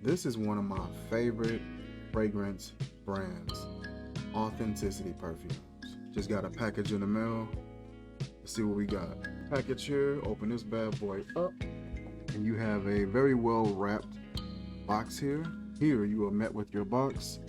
This is one of my favorite fragrance brands, Authenticity Perfumes. Just got a package in the mail. Let's see what we got. Package here, open this bad boy up, and you have a very well wrapped box here. Here you are met with your box.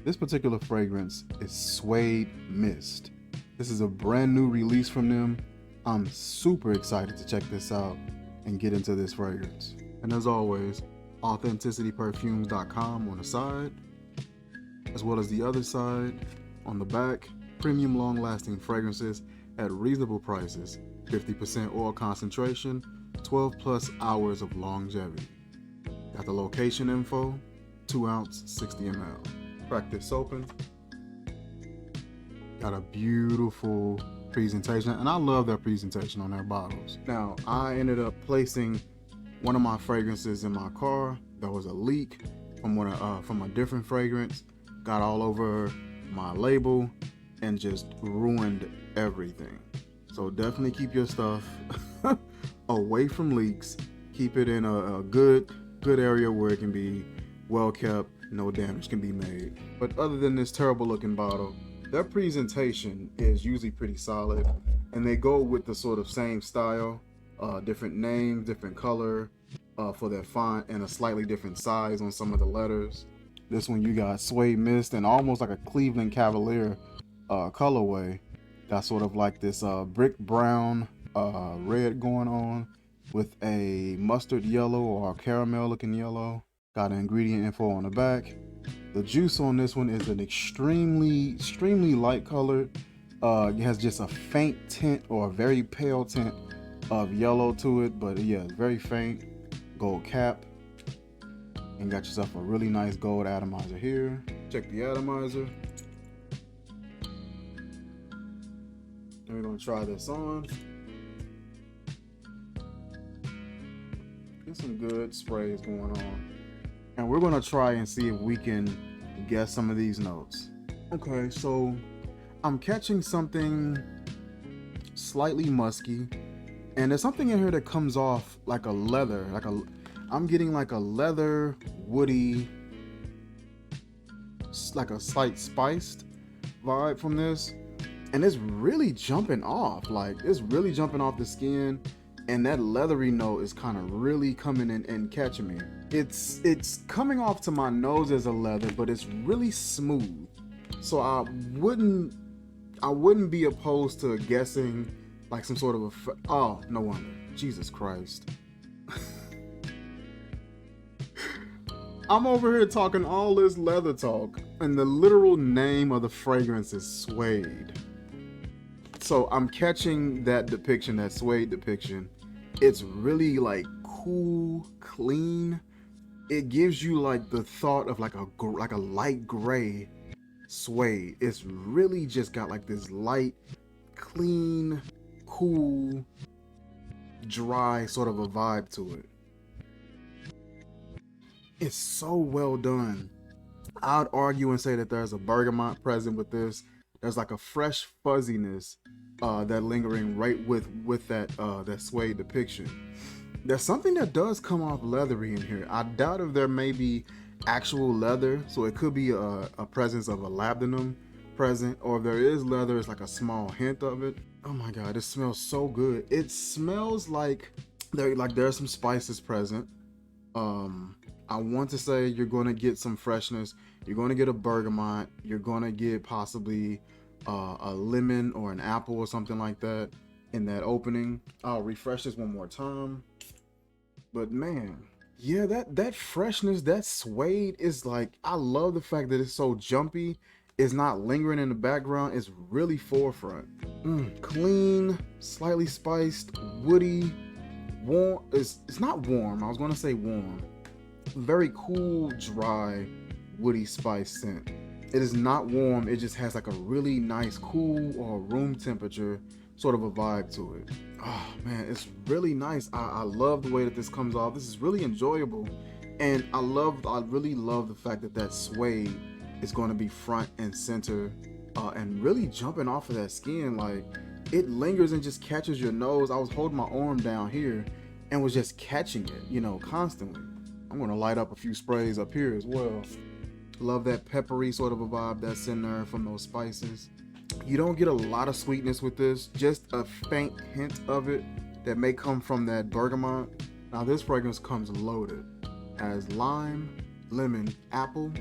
This particular fragrance is Suede Mist. This is a brand new release from them. I'm super excited to check this out and get into this fragrance. And as always, AuthenticityPerfumes.com on the side, as well as the other side on the back. Premium long-lasting fragrances at reasonable prices, 50% oil concentration, 12 plus hours of longevity. Got the location info, 2 ounce, 60 ml. Crack this open. Got a beautiful presentation, and I love their presentation on their bottles. Now, I ended up placing one of my fragrances in my car. There was a leak from a different fragrance, got all over my label and just ruined everything. So definitely keep your stuff away from leaks. Keep it in a good area where it can be well kept, no damage can be made. But other than this terrible looking bottle, their presentation is usually pretty solid, and they go with the sort of same style, different name, different color for their font, and a slightly different size on some of the letters. This one you got Suede Mist and almost like a Cleveland Cavalier colorway. Got sort of like this brick brown red going on with a mustard yellow or a caramel looking yellow. Got ingredient info on the back. The juice on this one is an extremely light color. It has just a faint tint or a very pale tint of yellow to it, but yeah, it's very faint. Gold cap, and got yourself a really nice gold atomizer here. Check the atomizer. And we're gonna try this on. Get some good sprays going on. And we're gonna try and see if we can guess some of these notes. Okay, so I'm catching something slightly musky, and there's something in here that comes off like a leather, I'm getting like a leather, woody, like a slight spiced vibe from this. And it's really jumping off, it's really jumping off the skin, and that leathery note is kind of really coming in and catching me. It's coming off to my nose as a leather, but it's really smooth. So I wouldn't be opposed to guessing like some sort of a, oh, no wonder, Jesus Christ. I'm over here talking all this leather talk, and the literal name of the fragrance is Suede. So I'm catching that depiction, that Suede depiction. It's really like cool, clean. It gives you like the thought of like a light gray suede. It's really just got like this light, clean, cool, dry sort of a vibe to it. It's so well done. I'd argue and say that there's a bergamot present with this. There's like a fresh fuzziness that lingering right with that that suede depiction. There's something that does come off leathery in here. I doubt if there may be actual leather, so it could be a presence of a labdanum present, or if there is leather, it's like a small hint of it. Oh my god, it smells so good. It smells like there's some spices present. I want to say you're going to get some freshness. You're going to get a bergamot. You're going to get possibly a lemon or an apple or something like that in that opening. I'll refresh this one more time. But man, yeah, that freshness, that suede is like, I love the fact that it's so jumpy. It's not lingering in the background. It's really forefront. Clean, slightly spiced, woody, warm. It's not warm. I was going to say warm. Very cool, dry, woody spice scent. It is not warm. It just has like a really nice cool or room temperature sort of a vibe to it. Oh man, it's really nice. I love the way that this comes off. This is really enjoyable, and I really love the fact that suede is going to be front and center and really jumping off of that skin. Like, it lingers and just catches your nose. I was holding my arm down here and was just catching it, constantly. I'm gonna light up a few sprays up here as well. Love that peppery sort of a vibe that's in there from those spices. You don't get a lot of sweetness with this, just a faint hint of it that may come from that bergamot. Now this fragrance comes loaded. Has lime, lemon, apple,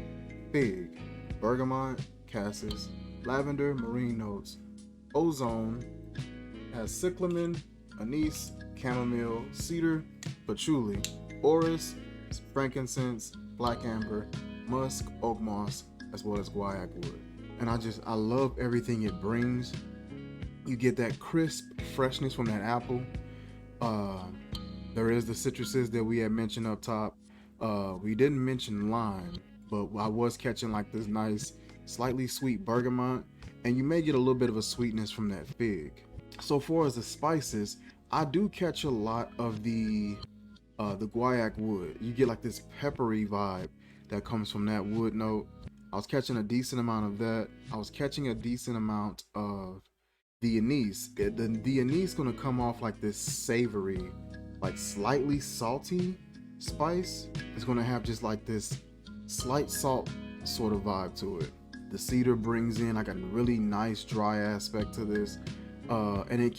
fig, bergamot, cassis, lavender, marine notes, ozone, has cyclamen, anise, chamomile, cedar, patchouli, orris, frankincense, black amber, musk, oak moss, as well as guaiac wood. And I love everything it brings. You get that crisp freshness from that apple. There is the citruses that we had mentioned up top. We didn't mention lime, but I was catching like this nice, slightly sweet bergamot, and you may get a little bit of a sweetness from that fig. So far as the spices, I do catch a lot of the guaiac wood. You get like this peppery vibe that comes from that wood note. I was catching a decent amount of that. I was catching a decent amount of the anise. The anise gonna come off like this savory, like slightly salty spice. It's gonna have just like this slight salt sort of vibe to it. The cedar brings in like a really nice dry aspect to this, and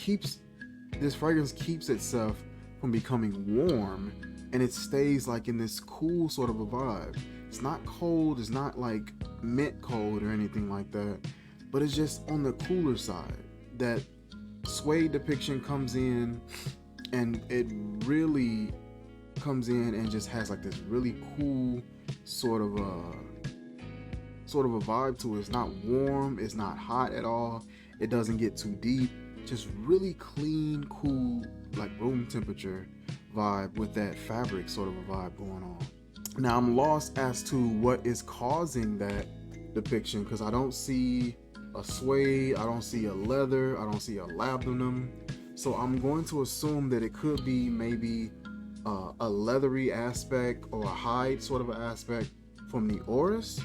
this fragrance keeps itself from becoming warm, and it stays like in this cool sort of a vibe. It's not cold, it's not like mint cold or anything like that, but it's just on the cooler side. That suede depiction comes in, and it really comes in and just has like this really cool sort of a vibe to it. It's not warm, it's not hot at all, it doesn't get too deep, just really clean, cool, like room temperature vibe with that fabric sort of a vibe going on. Now I'm lost as to what is causing that depiction, because I don't see a suede, I don't see a leather, I don't see a labdanum. So I'm going to assume that it could be maybe a leathery aspect or a hide sort of an aspect from the orris,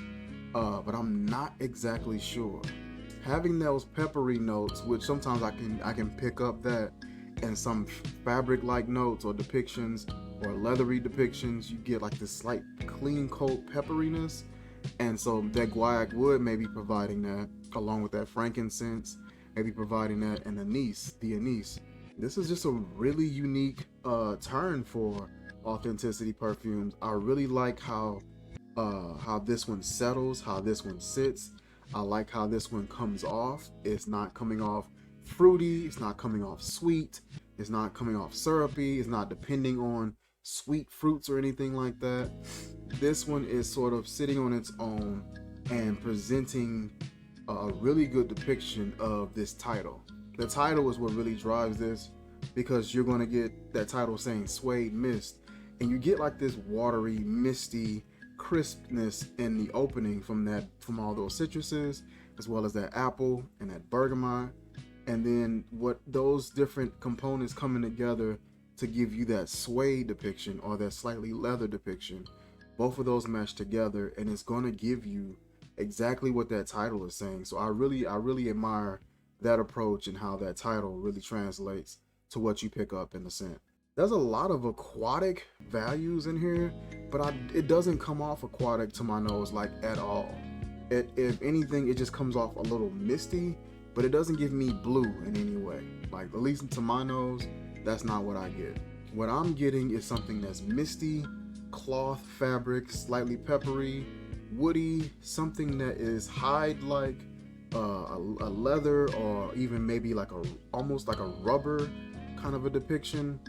but I'm not exactly sure. Having those peppery notes, which sometimes I can pick up that, and some fabric-like notes or depictions or leathery depictions, you get like this slight clean coat pepperiness, and so that guaiac wood may be providing that, along with that frankincense, maybe providing that, and the anise. This is just a really unique turn for Authenticity Perfumes. I really like how this one settles, how this one sits. I like how this one comes off. It's not coming off fruity, it's not coming off sweet, it's not coming off syrupy, it's not depending on sweet fruits or anything like that. This one is sort of sitting on its own and presenting a really good depiction of this title. The title is what really drives this, because you're going to get that title saying Suede Mist, and you get like this watery, misty crispness in the opening from all those citruses, as well as that apple and that bergamot, and then what those different components coming together to give you that suede depiction or that slightly leather depiction. Both of those mesh together, and it's going to give you exactly what that title is saying. So I really admire that approach and how that title really translates to what you pick up in the scent. There's a lot of aquatic values in here, but it doesn't come off aquatic to my nose like at all. If anything, it just comes off a little misty, but it doesn't give me blue in any way. Like, at least to my nose, that's not what I get. What I'm getting is something that's misty, cloth fabric, slightly peppery, woody, something that is hide-like, a leather, or even maybe like almost like a rubber kind of a depiction,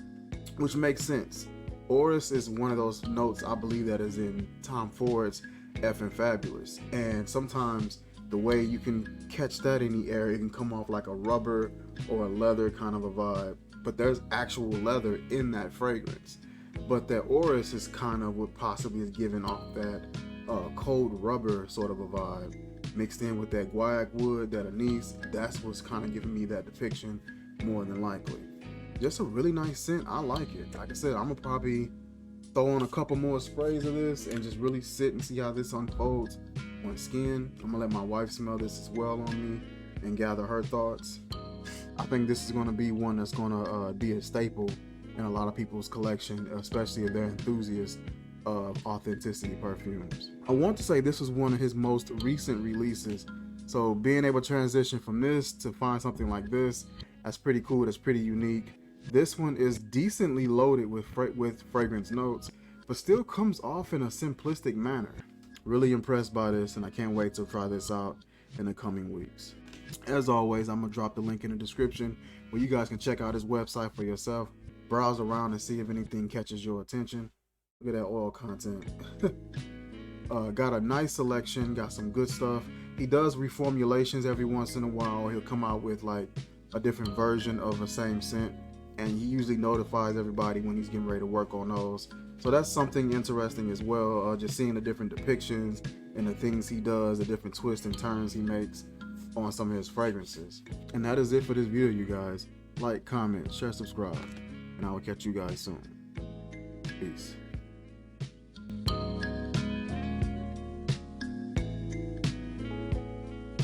which makes sense. Orris is one of those notes I believe that is in Tom Ford's Effin' Fabulous, and sometimes the way you can catch that in the air, it can come off like a rubber or a leather kind of a vibe, but there's actual leather in that fragrance. But that orris is kind of what possibly is giving off that cold rubber sort of a vibe, mixed in with that guaiac wood, that anise. That's what's kind of giving me that depiction more than likely. Just a really nice scent. I like it. Like I said, I'm gonna probably throw on a couple more sprays of this and just really sit and see how this unfolds on skin. I'm gonna let my wife smell this as well on me and gather her thoughts. I think this is gonna be one that's gonna be a staple in a lot of people's collection, especially if they're enthusiasts of Authenticity Perfumes. I want to say this was one of his most recent releases, so being able to transition from this to find something like this, that's pretty cool, that's pretty unique. This one is decently loaded with fragrance notes, but still comes off in a simplistic manner. Really impressed by this, and I can't wait to try this out in the coming weeks. As always, I'm gonna drop the link in the description where you guys can check out his website for yourself, browse around and see if anything catches your attention. Look at that oil content. Got a nice selection, got some good stuff. He does reformulations every once in a while. He'll come out with like a different version of the same scent, and he usually notifies everybody when he's getting ready to work on those. So that's something interesting as well, just seeing the different depictions and the things he does, the different twists and turns he makes on some of his fragrances. And that is it for this video, you guys. Like, comment, share, subscribe, and I will catch you guys soon. Peace.